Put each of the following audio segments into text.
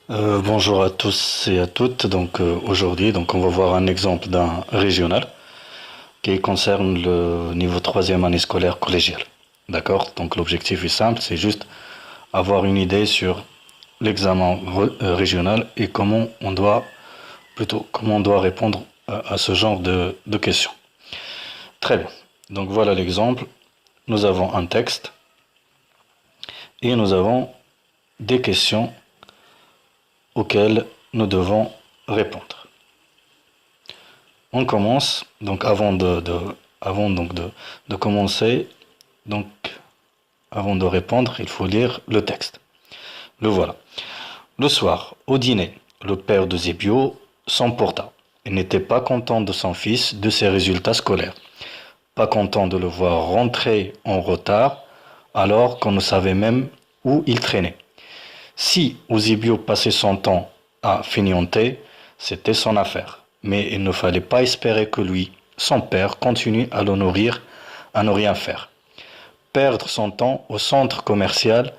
Bonjour à tous et à toutes. Aujourd'hui, on va voir un exemple d'un régional qui concerne le niveau troisième année scolaire collégiale. D'accord? Donc l'objectif est simple, c'est juste avoir une idée sur l'examen régional et comment on doit répondre à ce genre de questions. Très bien. Donc voilà l'exemple. Nous avons un texte et nous avons des questions auxquelles nous devons répondre. On commence, donc avant de commencer, donc avant de répondre, il faut lire le texte. Le voilà. Le soir, au dîner, le père de Zébio s'emporta. Il n'était pas content de son fils, de ses résultats scolaires. Pas content de le voir rentrer en retard, alors qu'on ne savait même où il traînait. Si Eusebio passait son temps à feignanter, c'était son affaire. Mais il ne fallait pas espérer que lui, son père, continue à le nourrir, à ne rien faire. Perdre son temps au centre commercial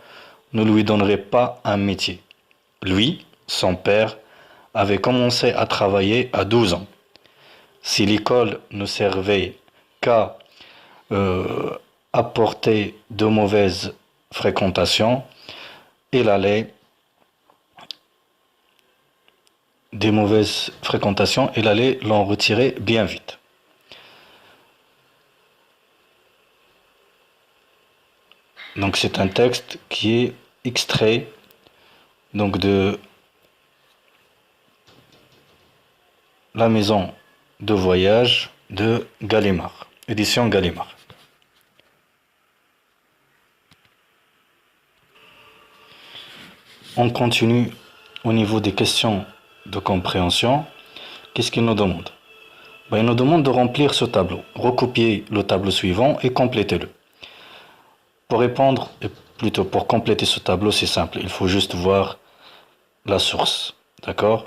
ne lui donnerait pas un métier. Lui, son père, avait commencé à travailler à 12 ans. Si l'école ne servait qu'à apporter de mauvaises fréquentations, il allait des mauvaises fréquentations, il allait l'en retirer bien vite. Donc c'est un texte qui est extrait de La maison de voyage de Gallimard, édition Gallimard. On continue au niveau des questions de compréhension. Qu'est-ce qu'il nous demande? Il nous demande de remplir ce tableau, recopier le tableau suivant et compléter-le. Pour répondre, plutôt pour compléter ce tableau, c'est simple, il faut juste voir la source, d'accord?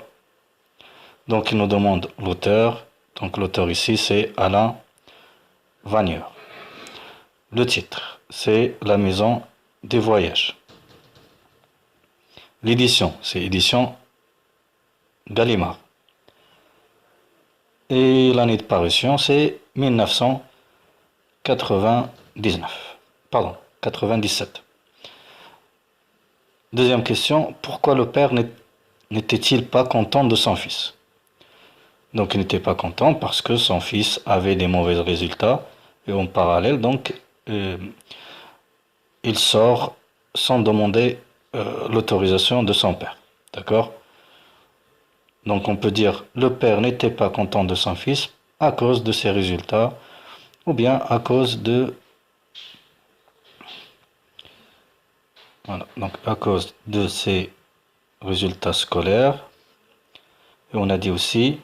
Donc il nous demande l'auteur, donc l'auteur ici c'est Alain Vanier. Le titre, c'est La maison des voyages. L'édition, c'est édition Gallimard. Et l'année de parution, c'est 1999. Pardon, 97. Deuxième question, pourquoi le père n'était-il pas content de son fils? Donc il n'était pas content parce que son fils avait des mauvais résultats et en parallèle, il sort sans demander l'autorisation de son père. D'accord? Donc on peut dire le père n'était pas content de son fils à cause de ses résultats ou bien à cause de donc à cause de ses résultats scolaires. Et on a dit aussi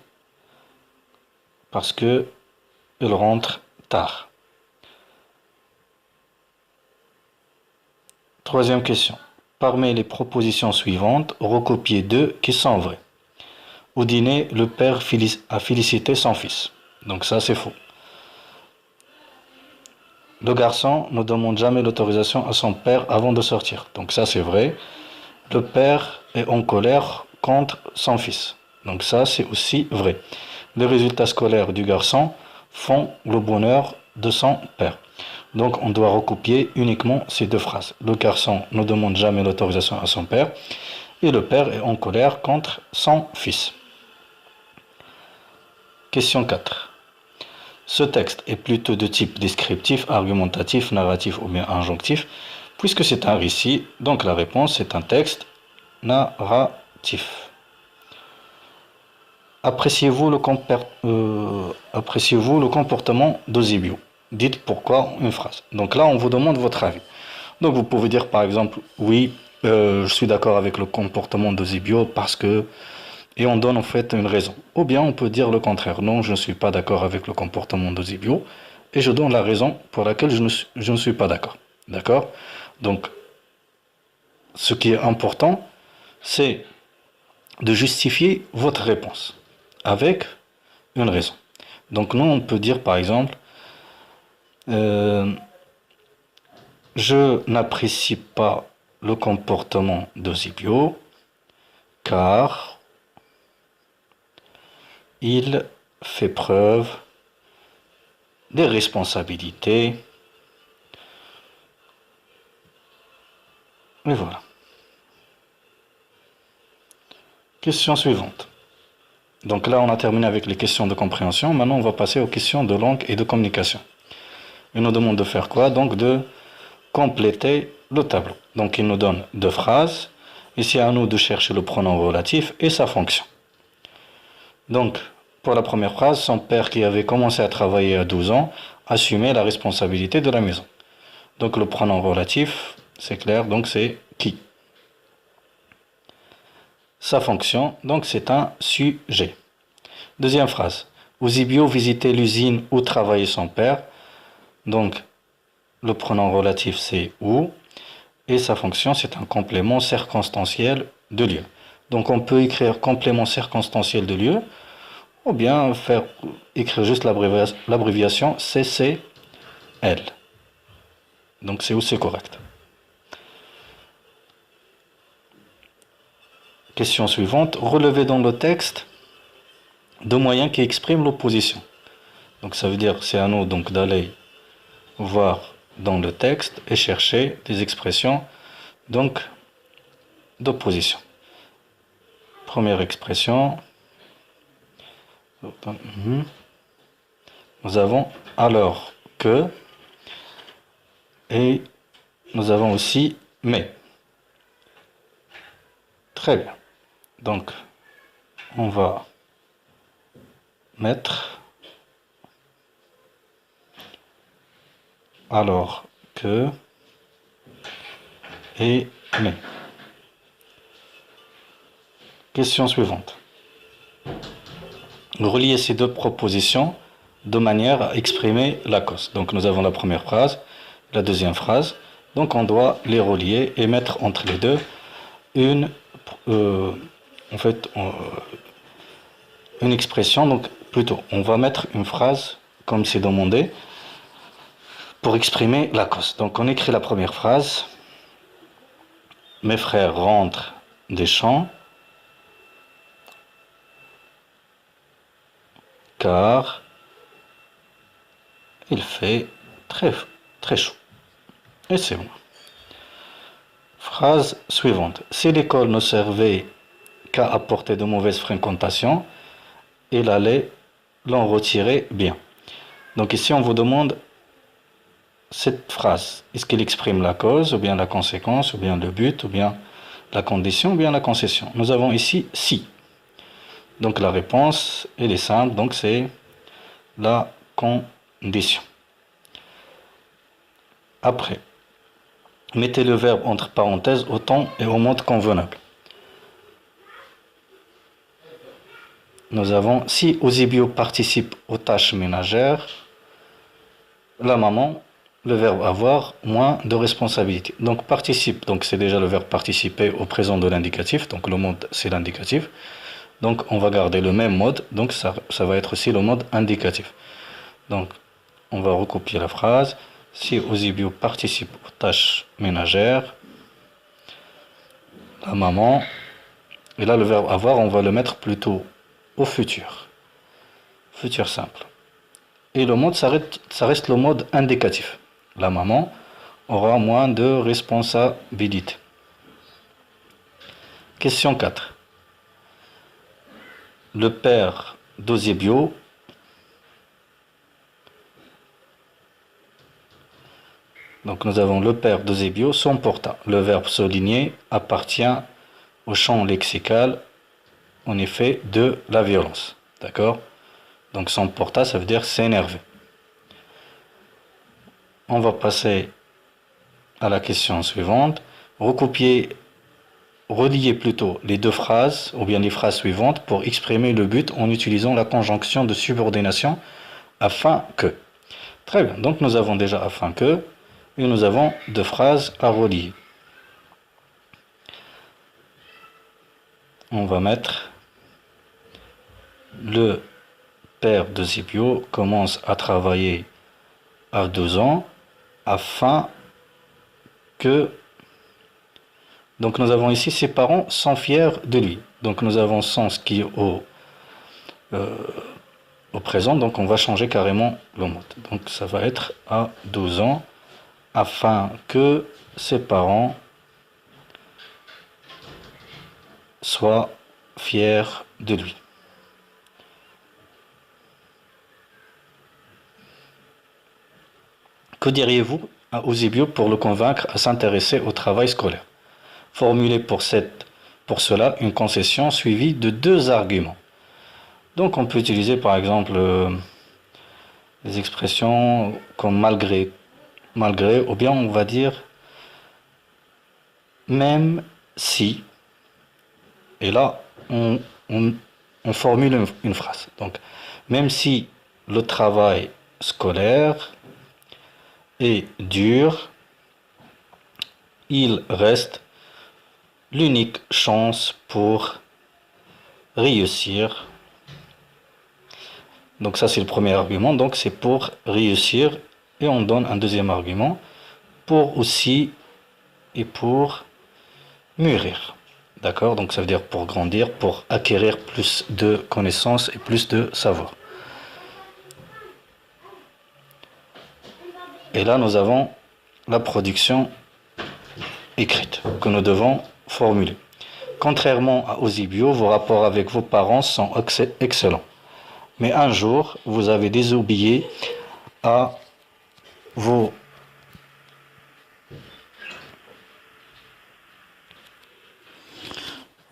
parce que il rentre tard. Troisième question. Parmi les propositions suivantes, recopiez deux qui sont vraies. Au dîner, le père a félicité son fils. Donc ça, c'est faux. Le garçon ne demande jamais l'autorisation à son père avant de sortir. Donc ça, c'est vrai. Le père est en colère contre son fils. Donc ça, c'est aussi vrai. Les résultats scolaires du garçon font le bonheur de son père. Donc on doit recopier uniquement ces deux phrases. Le garçon ne demande jamais l'autorisation à son père et le père est en colère contre son fils. Question 4. Ce texte est plutôt de type descriptif, argumentatif, narratif ou bien injonctif, puisque c'est un récit, donc la réponse est un texte narratif. Appréciez-vous le comportement d'Eusebio? Dites pourquoi une phrase. Donc là, on vous demande votre avis. Donc vous pouvez dire par exemple, oui, je suis d'accord avec le comportement d'Eusebio parce que... Et on donne en fait une raison. Ou bien on peut dire le contraire. Non, je ne suis pas d'accord avec le comportement d'Eusebio et je donne la raison pour laquelle je ne suis pas d'accord. D'accord? Donc, ce qui est important, c'est de justifier votre réponse avec une raison. Donc, nous, on peut dire par exemple, euh, je n'apprécie pas le comportement d'Eusebio car il fait preuve des responsabilités. Et voilà. Question suivante. Donc là, on a terminé avec les questions de compréhension. Maintenant, on va passer aux questions de langue et de communication. Il nous demande de faire quoi? Donc de compléter le tableau. Donc il nous donne deux phrases. Ici, à nous de chercher le pronom relatif et sa fonction. Donc, pour la première phrase, son père qui avait commencé à travailler à 12 ans assumait la responsabilité de la maison. Donc le pronom relatif, c'est clair, donc c'est qui. Sa fonction, donc c'est un sujet. Deuxième phrase. Eusebio visitait l'usine où travaillait son père. Donc le pronom relatif c'est où. Et sa fonction c'est un complément circonstanciel de lieu. Donc on peut écrire complément circonstanciel de lieu ou bien écrire juste l'abréviation CCL. Donc c'est où c'est correct. Question suivante. Relevez dans le texte deux moyens qui expriment l'opposition. Donc ça veut dire c'est à nous donc d'aller voir dans le texte et chercher des expressions donc d'opposition. Première expression. Nous avons alors que et nous avons aussi mais. Très bien. Donc on va mettre alors que et mais. Question suivante. Relier ces deux propositions de manière à exprimer la cause. Donc nous avons la première phrase, la deuxième phrase. Donc on doit les relier et mettre entre les deux une expression. Donc plutôt, on va mettre une phrase comme c'est demandé pour exprimer la cause. Donc on écrit la première phrase. Mes frères rentrent des champs car il fait très chaud. Et c'est bon. Phrase suivante. Si l'école ne servait qu'à apporter de mauvaises fréquentations, il allait l'en retirer bien. Donc ici, on vous demande cette phrase. Est-ce qu'elle exprime la cause, ou bien la conséquence, ou bien le but, ou bien la condition, ou bien la concession? Nous avons ici si. Donc la réponse, elle est simple, donc c'est la condition. Après, mettez le verbe entre parenthèses au temps et au mode convenable. Nous avons si Eusebio participe aux tâches ménagères, la maman, le verbe avoir, moins de responsabilité. Donc participe, donc c'est déjà le verbe participer au présent de l'indicatif, donc le mode c'est l'indicatif. Donc on va garder le même mode, donc ça va être aussi le mode indicatif. Donc on va recopier la phrase. Si Eusebio participe aux tâches ménagères, la maman, et là le verbe avoir, on va le mettre plutôt au futur. Futur simple. Et le mode, ça reste le mode indicatif. La maman aura moins de responsabilité. Question 4. Le père d'Eusebio donc nous avons le père d'Eusebio s'emporta. Le verbe souligner appartient au champ lexical en effet de la violence. D'accord? Donc s'emporta, ça veut dire s'énerver. On va passer à la question suivante. Relier plutôt les deux phrases, ou bien les phrases suivantes, pour exprimer le but en utilisant la conjonction de subordination afin que. Très bien, donc nous avons déjà afin que, et nous avons deux phrases à relier. On va mettre le père d'Eusebio commence à travailler à 12 ans afin que. Donc nous avons ici ses parents sont fiers de lui. Donc nous avons sens qui est au présent, donc on va changer carrément le mode. Donc ça va être à 12 ans, afin que ses parents soient fiers de lui. Que diriez-vous à Eusebio pour le convaincre à s'intéresser au travail scolaire? Formulez pour cela une concession suivie de 2 arguments. Donc on peut utiliser par exemple des expressions comme malgré, ou bien on va dire même si, et là on formule une phrase. Donc même si le travail scolaire est dur, il reste l'unique chance pour réussir. Donc ça c'est le premier argument, donc c'est pour réussir, et on donne un deuxième argument pour aussi et pour mûrir. D'accord? Donc ça veut dire pour grandir, pour acquérir plus de connaissances et plus de savoir. Et là nous avons la production écrite que nous devons formuler. Contrairement à Eusebio, vos rapports avec vos parents sont excellents. Mais un jour, vous avez désobéi à vos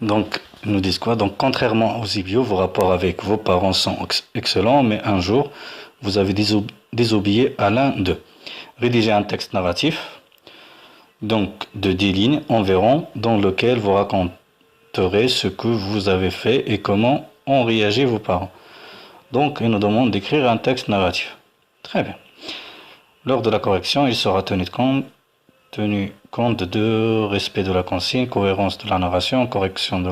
Donc, ils nous disent quoi? Donc, contrairement à Eusebio, vos rapports avec vos parents sont excellents, mais un jour, vous avez désobéi à l'un d'eux. Rédigez un texte narratif, donc de 10 lignes environ, dans lequel vous raconterez ce que vous avez fait et comment ont réagi vos parents. Donc, il nous demande d'écrire un texte narratif. Très bien. Lors de la correction, il sera tenu compte de respect de la consigne, cohérence de la narration, correction de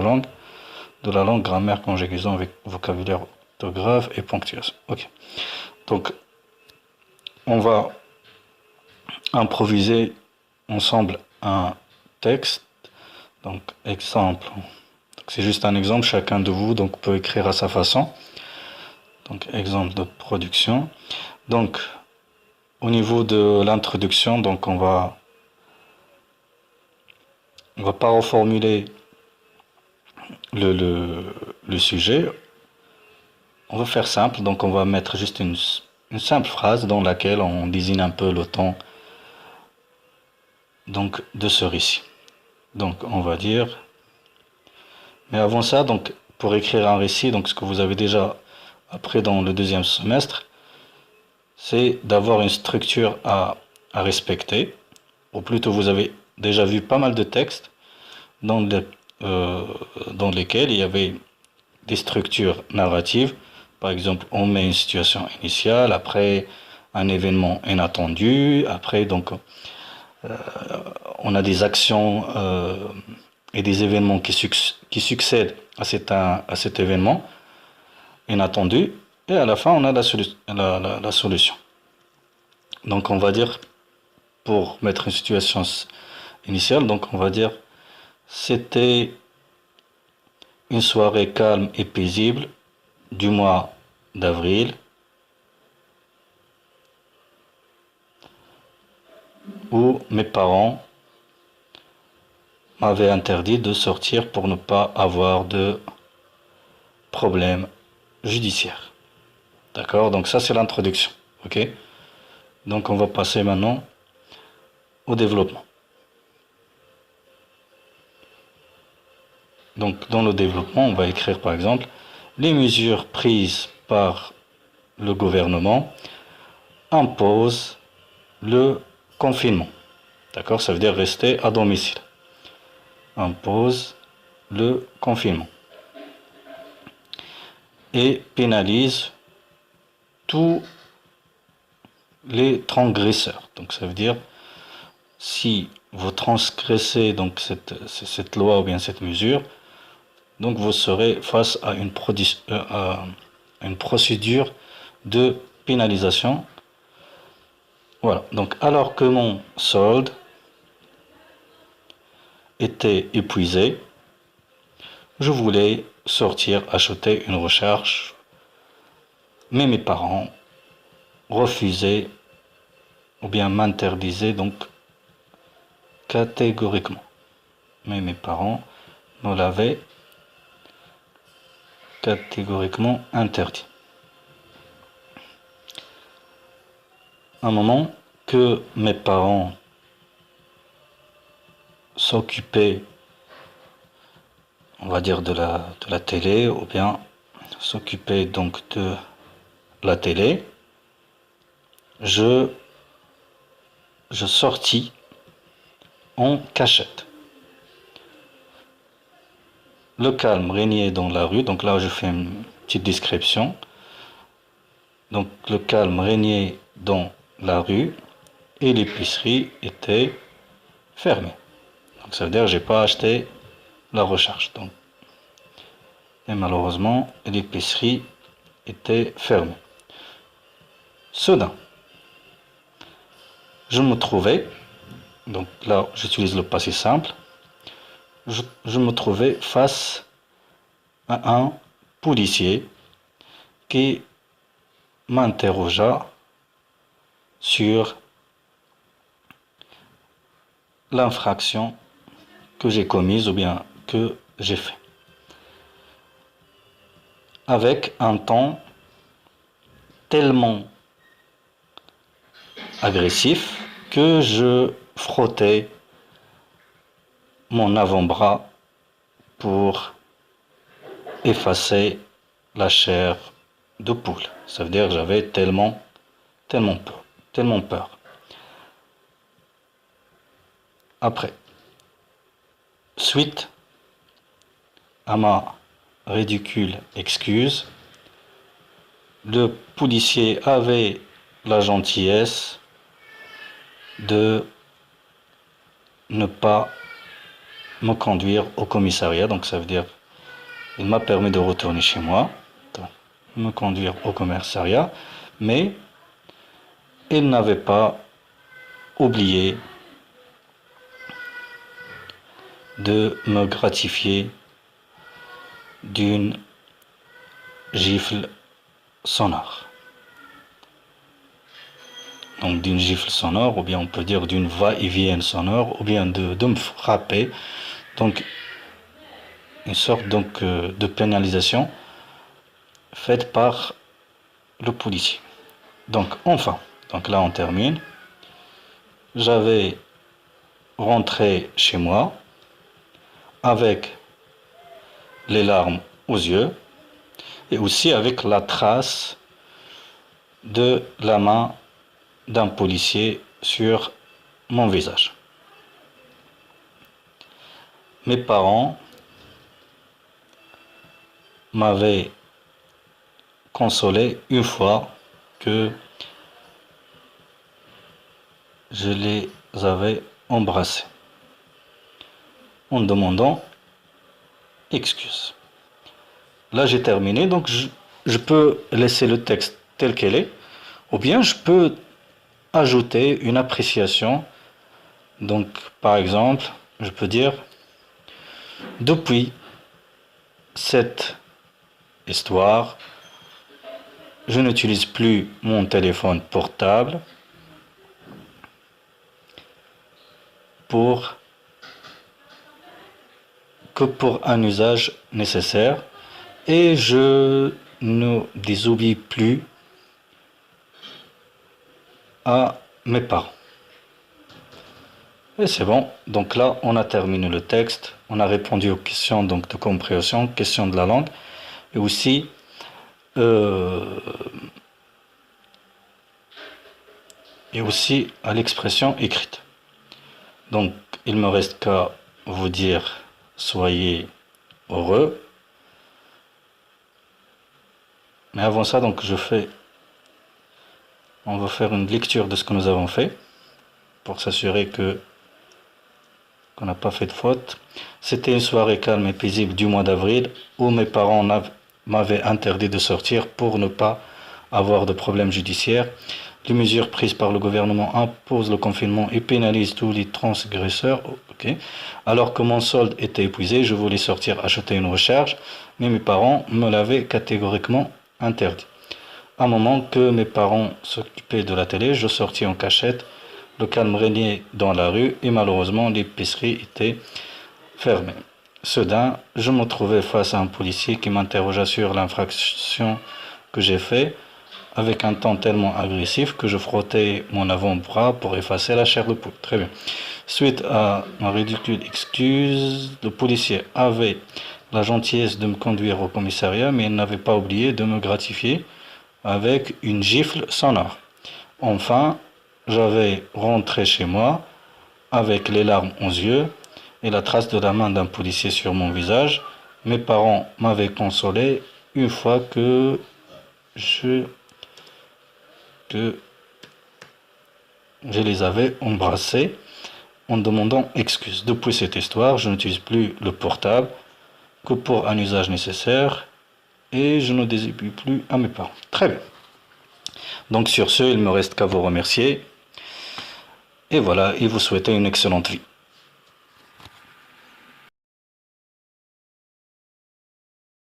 la langue, grammaire, conjugaison avec vocabulaire, orthographe et ponctuation. Ok. Donc, on va improviser ensemble un texte. Donc, exemple. C'est juste un exemple. Chacun de vous donc peut écrire à sa façon. Donc, exemple de production. Donc, au niveau de l'introduction, donc on va pas reformuler le sujet. On va faire simple, donc on va mettre juste une simple phrase dans laquelle on désigne un peu le temps donc de ce récit. Donc on va dire, mais avant ça, donc pour écrire un récit, donc ce que vous avez déjà appris dans le 2e semestre, c'est d'avoir une structure à respecter, ou plutôt vous avez déjà vu pas mal de textes dans lesquels il y avait des structures narratives. Par exemple, on met une situation initiale, après un événement inattendu, après donc on a des actions et des événements qui succèdent à cet événement inattendu, et à la fin on a la solution. Donc on va dire, pour mettre une situation initiale, donc on va dire c'était une soirée calme et paisible du mois d'avril où mes parents m'avaient interdit de sortir pour ne pas avoir de problèmes judiciaires. D'accord? Donc ça c'est l'introduction. Ok? Donc on va passer maintenant au développement. Donc dans le développement, on va écrire par exemple les mesures prises par le gouvernement imposent le confinement. D'accord? Ça veut dire rester à domicile. Impose le confinement. Et pénalise tous les transgresseurs. Donc ça veut dire, si vous transgressez donc cette loi ou bien cette mesure, donc vous serez face à une procédure de pénalisation. Voilà. Donc alors que mon solde était épuisé, je voulais sortir, acheter une recherche, mais mes parents refusaient ou bien m'interdisaient donc catégoriquement. Mais mes parents me l'avaient catégoriquement interdit. Un moment que mes parents s'occupaient, on va dire, de la télé, ou bien s'occupaient donc de la télé, je sortis en cachette. Le calme régnait dans la rue, donc là je fais une petite description. Donc le calme régnait dans la rue et l'épicerie était fermée. Donc ça veut dire que j'ai pas acheté la recharge. Donc, et malheureusement, l'épicerie était fermée. Soudain, je me trouvais, donc là j'utilise le passé simple, je me trouvais face à un policier qui m'interrogea sur l'infraction que j'ai commise ou bien que j'ai fait. Avec un ton tellement agressif que je frottais mon avant-bras pour effacer la chair de poule. Ça veut dire que j'avais tellement peur. Après, suite à ma ridicule excuse, le policier avait la gentillesse de ne pas me conduire au commissariat. Donc ça veut dire il m'a permis de retourner chez moi, de me conduire au commissariat, mais il n'avait pas oublié de me gratifier d'une gifle sonore. Donc d'une gifle sonore, ou bien on peut dire d'une va-et-vient sonore, ou bien de me frapper. Donc une sorte donc, de pénalisation faite par le policier. Donc enfin, donc là on termine. J'avais rentré chez moi avec les larmes aux yeux et aussi avec la trace de la main d'un policier sur mon visage. Mes parents m'avaient consolé une fois que je les avais embrassés en demandant excuse. Là j'ai terminé, donc je peux laisser le texte tel qu'il est, ou bien je peux ajouter une appréciation. Donc par exemple, je peux dire depuis cette histoire, je n'utilise plus mon téléphone portable que pour un usage nécessaire et je ne désobéis plus à mes parents. Et c'est bon, donc là on a terminé le texte, on a répondu aux questions donc, de compréhension, questions de la langue et aussi à l'expression écrite. Donc il me reste qu'à vous dire soyez heureux. Mais avant ça, donc on va faire une lecture de ce que nous avons fait pour s'assurer qu'on n'a pas fait de faute. C'était une soirée calme et paisible du mois d'avril où mes parents m'avaient interdit de sortir pour ne pas avoir de problèmes judiciaires. Les mesures prises par le gouvernement imposent le confinement et pénalisent tous les transgresseurs. Ok. Alors que mon solde était épuisé, je voulais sortir acheter une recharge, mais mes parents me l'avaient catégoriquement interdit. À un moment que mes parents s'occupaient de la télé, je sortis en cachette. Le calme régnait dans la rue et malheureusement l'épicerie était fermée. Soudain, je me trouvais face à un policier qui m'interrogea sur l'infraction que j'ai faite avec un ton tellement agressif que je frottais mon avant-bras pour effacer la chair de poule. Très bien. Suite à ma ridicule excuse, le policier avait la gentillesse de me conduire au commissariat, mais il n'avait pas oublié de me gratifier avec une gifle sonore. Enfin, j'avais rentré chez moi avec les larmes aux yeux et la trace de la main d'un policier sur mon visage. Mes parents m'avaient consolé une fois je, que je les avais embrassés en demandant excuse. Depuis cette histoire, je n'utilise plus le portable que pour un usage nécessaire et je ne déshabille plus à mes parents. Très bien. Donc sur ce, il ne me reste qu'à vous remercier et voilà, et vous souhaiter une excellente vie.